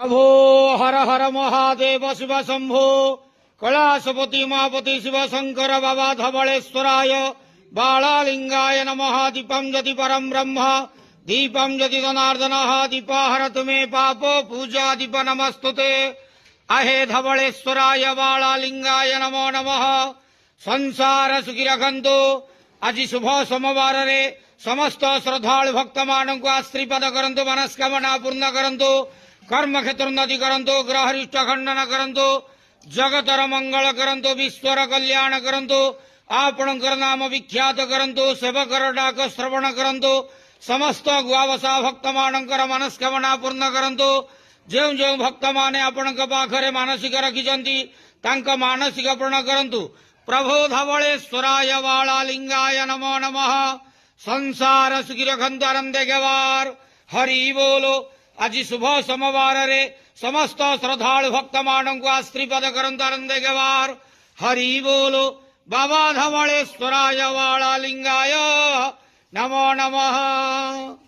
अभो हर हर महादेव शिव शंभो कैलासपति महापति शिव शंकर बाबा धवलेश्वराय बालालिंगाय नमः। दीपं ज्योति परम ब्रह्म दीपं ज्योति जनार्दन दीपाहरतु मे पाप पूजा दीप नमस्तुते। अहे धवलेश्वराय बालालिंगाय नमो नमः। संसार सुखी रखंतु। आज शुभ सोमवार रे समस्त श्रद्धालु भक्त मान को आशीर्वाद करंतु, मनस्कामना पूर्ण करंतु, कर्म क्षेत्र उन्नति करंतु, ग्रहरिष्ट खंडन करंतु, जगतर मंगल करंतु, विश्वर कल्याण करंतु, आपणकर नाम विख्यात करंतु, सेवकर डाक श्रवण करंतु, समस्त गुआवसा भक्त मानकर मनस्कामना पूर्ण करंतु। जो जो भक्त माने आपणक पाखरे मानसिक रखिजंती तांक मानसिक पूर्ण करंतु। प्रभु धवलेश्वराय बालालिंगाय नमो नमः। संसार सुखी रखंतु, आनंदे गवार। हरि बोलो। आज शुभ सोमवार रे समस्त श्रद्धालु भक्त मान को आशीर्वाद करंतु, आनंदे गवार। हरि बोलो। बाबा धवलेश्वराय बालालिंगाय नमो नमः।